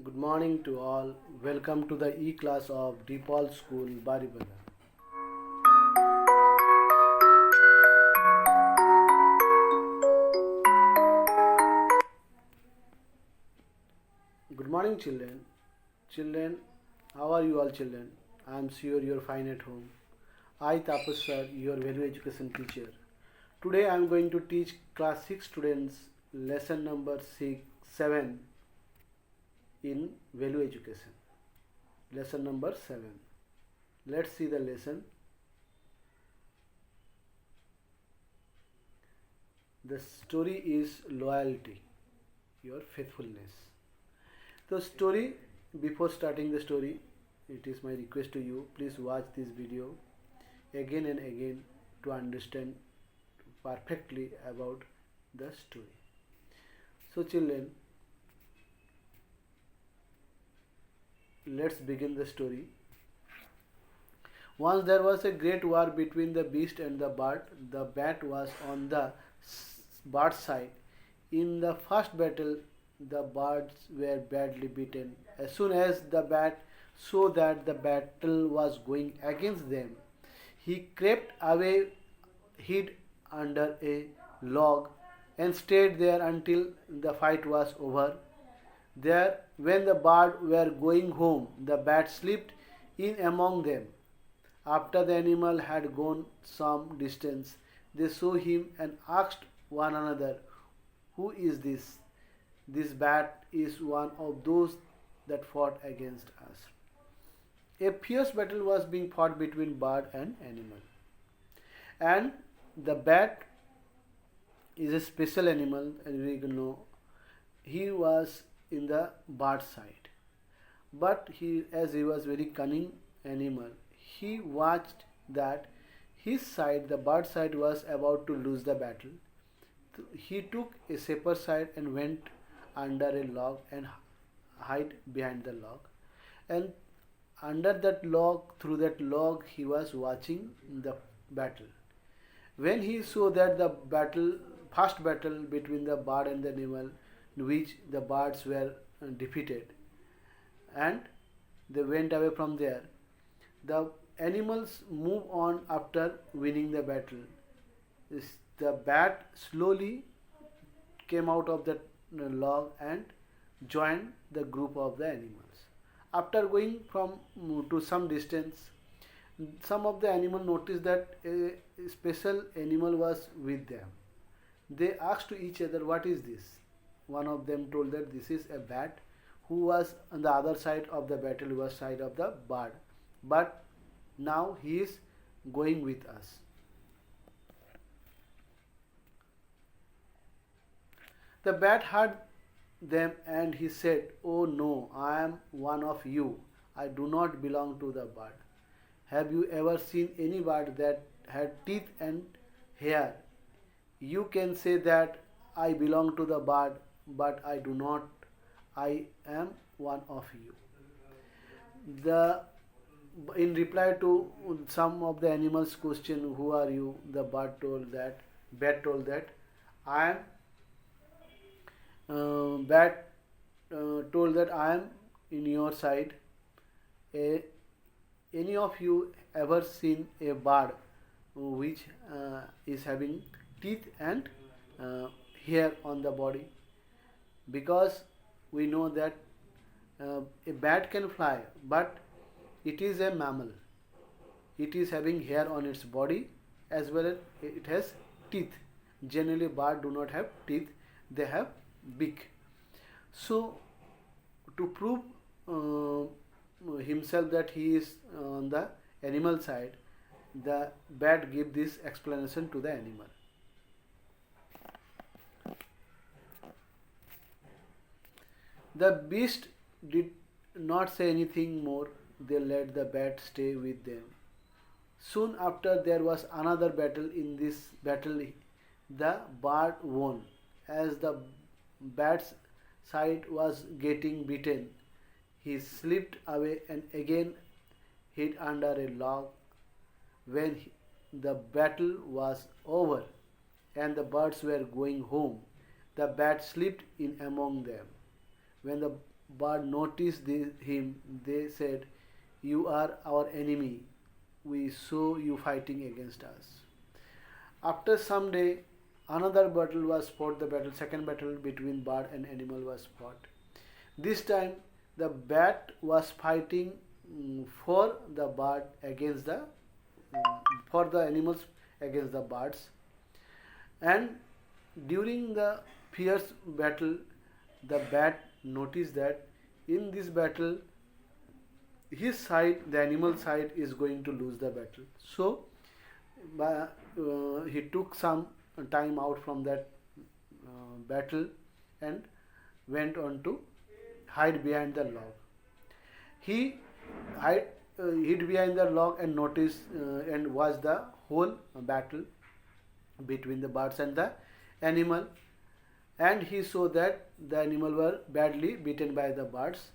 Good morning to all. Welcome to the E-class of DePaul School, Baribada. Good morning, children. Children, how are you all, children? I am sure you are fine at home. I, Tapas sir, your value education teacher. Today I am going to teach class 6 students lesson number 7 in value education. Lesson number 7. Let's see the lesson. The story is loyalty, your faithfulness. The story, before starting the story, it is my request to you, please watch this video again and again to understand perfectly about the story. So children, let's begin the story. Once there was a great war between the beast and the bird. The bat was on the bird's side. In the first battle, the birds were badly beaten. As soon as the bat saw that the battle was going against them, he crept away, hid under a log, and stayed there until the fight was over. There, when the birds were going home, the bat slipped in among them. After the animal had gone some distance, they saw him and asked one another, "Who is this?" "This bat is one of those that fought against us." A fierce battle was being fought between bird and animal. And the bat is a special animal, and we know he was in the bird side. But as he was very cunning animal, he watched that his side, the bird side, was about to lose the battle. He took a safer side and went under a log and hid behind the log. And under that log, through that log, he was watching the battle. When he saw that the first battle between the bird and the animal, in which the birds were defeated, and they went away from there, the animals move on after winning the battle. The bat slowly came out of that log and joined the group of the animals. After going from to some distance, some of the animals noticed that a special animal was with them. They asked to each other, "What is this?" One of them told that this is a bat who was on the other side of the battle, who was side of the bird, but now he is going with us. The bat heard them and he said, "Oh no, I am one of you. I do not belong to the bird. Have you ever seen any bird that had teeth and hair? You can say that I belong to the bird, but I do not. I am one of you." The In reply to some of the animals' question, "Who are you?" the bat told that I am bat told that I am in your side. Any of you ever seen a bird which is having teeth and hair on the body? Because we know that a bat can fly, but it is a mammal. It is having hair on its body as well as it has teeth. Generally, birds do not have teeth; they have beak. So, to prove himself that he is on the animal side, the bat gave this explanation to the animal. The beast did not say anything more. They let the bat stay with them. Soon after, there was another battle. In this battle, the bird won. As the bat's side was getting beaten, he slipped away and again hid under a log. When the battle was over and the birds were going home, the bat slipped in among them. When the bird noticed him, they said, "You are our enemy. We saw you fighting against us." After some day, another battle was fought. The battle, second battle between bird and animal was fought. This time, the bat was fighting for the bird against the for the animals against the birds. And during the fierce battle, the bat noticed that in this battle, his side, the animal side, is going to lose the battle. So he took some time out from that battle and went on to hide behind the log. He hid behind the log and noticed and watched the whole battle between the birds and the animal, and he saw that the animal were badly beaten by the birds,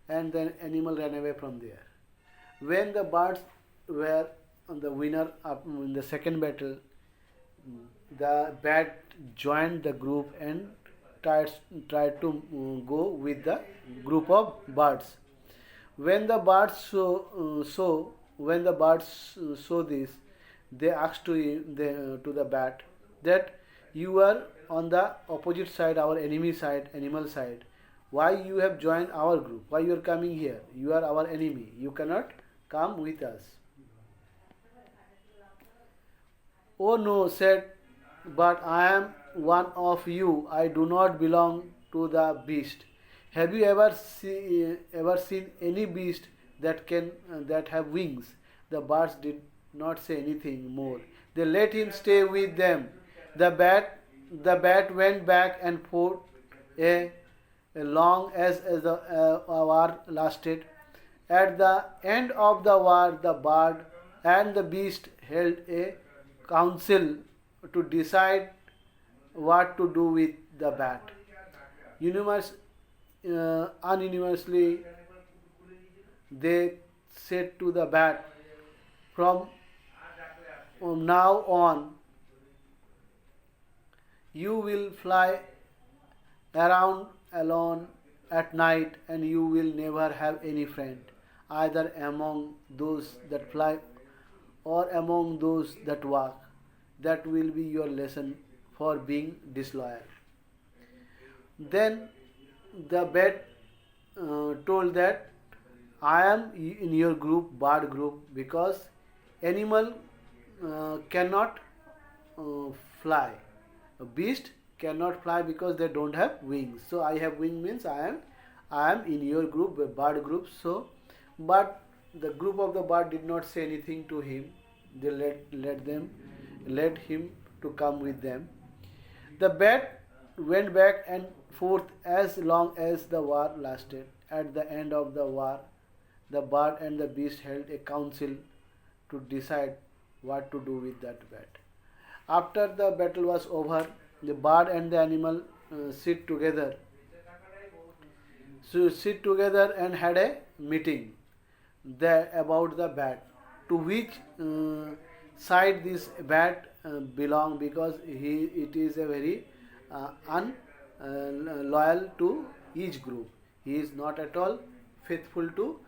and the animal ran away from there. When the birds were the winner in the second battle, the bat joined the group and tried to go with the group of birds. When the birds saw this, they asked to the bat that you are on the opposite side, our enemy side, animal side. Why you have joined our group? Why you are coming here? You are our enemy. You cannot come with us. "Oh no," said, "but I am one of you. I do not belong to the beast. Have you ever seen any beast that have wings?" The birds did not say anything more. They let him stay with them. The bat went back and forth long as the war lasted. At the end of the war, the bird and the beast held a council to decide what to do with the bat. Unanimously, they said to the bat, from now on, you will fly around alone at night, and you will never have any friend, either among those that fly or among those that walk. That will be your lesson for being disloyal. Then the bat told that I am in your group, bird group, because animal cannot fly. A beast cannot fly because they don't have wings. So I have wing means I am in your group, bird group. So, but the group of the bird did not say anything to him. They let him to come with them. The bat went back and forth as long as the war lasted. At the end of the war, the bird and the beast held a council to decide what to do with that bat. After the battle was over, the bird and the animal sit together and had a meeting there about the bat, to which side this bat belong, because it is a very unloyal to each group. He is not at all faithful to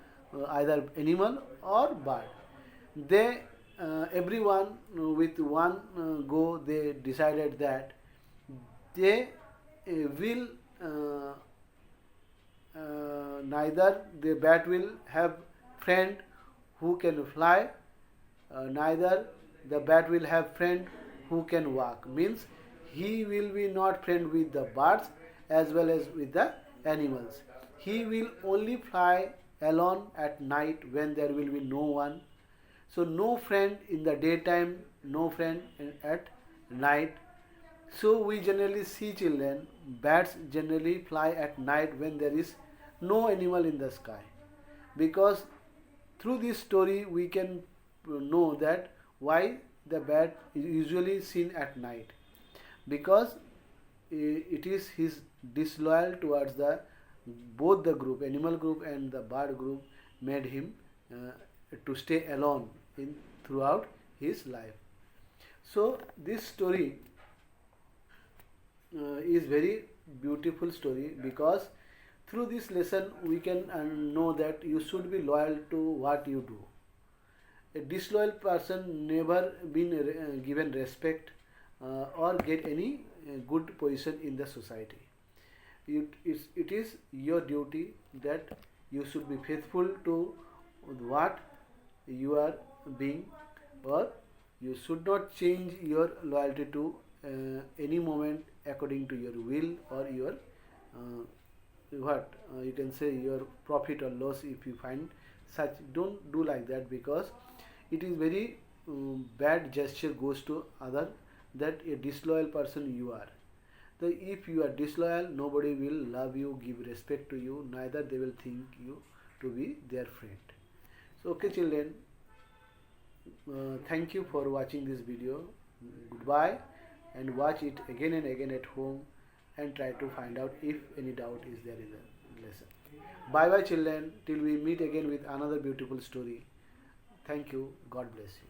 either animal or bird. They everyone with one go, they decided that they will neither the bat will have friend who can fly, neither the bat will have friend who can walk. Means he will be not friend with the birds as well as with the animals. He will only fly alone at night when there will be no one. So no friend in the daytime, no friend at night. So we generally see children, bats generally fly at night when there is no animal in the sky. Because through this story we can know that why the bat is usually seen at night. Because it is his disloyal towards the both the group, animal group and the bird group, made him to stay alone throughout his life. So this story is very beautiful story, because Through this lesson, we can know that you should be loyal to what you do. A disloyal person never been given respect or get any good position in the society. It is your duty that you should be faithful to what you are being, or you should not change your loyalty to any moment according to your will or your you can say your profit or loss. If you find such, don't do like that, because it is very bad gesture goes to other, that a disloyal person you are. So if you are disloyal, nobody will love you, give respect to you, neither they will think you to be their friend. So okay children, thank you for watching this video. Goodbye, and watch it again and again at home and try to find out if any doubt is there in the lesson. Bye bye children, till we meet again with another beautiful story. Thank you. God bless you.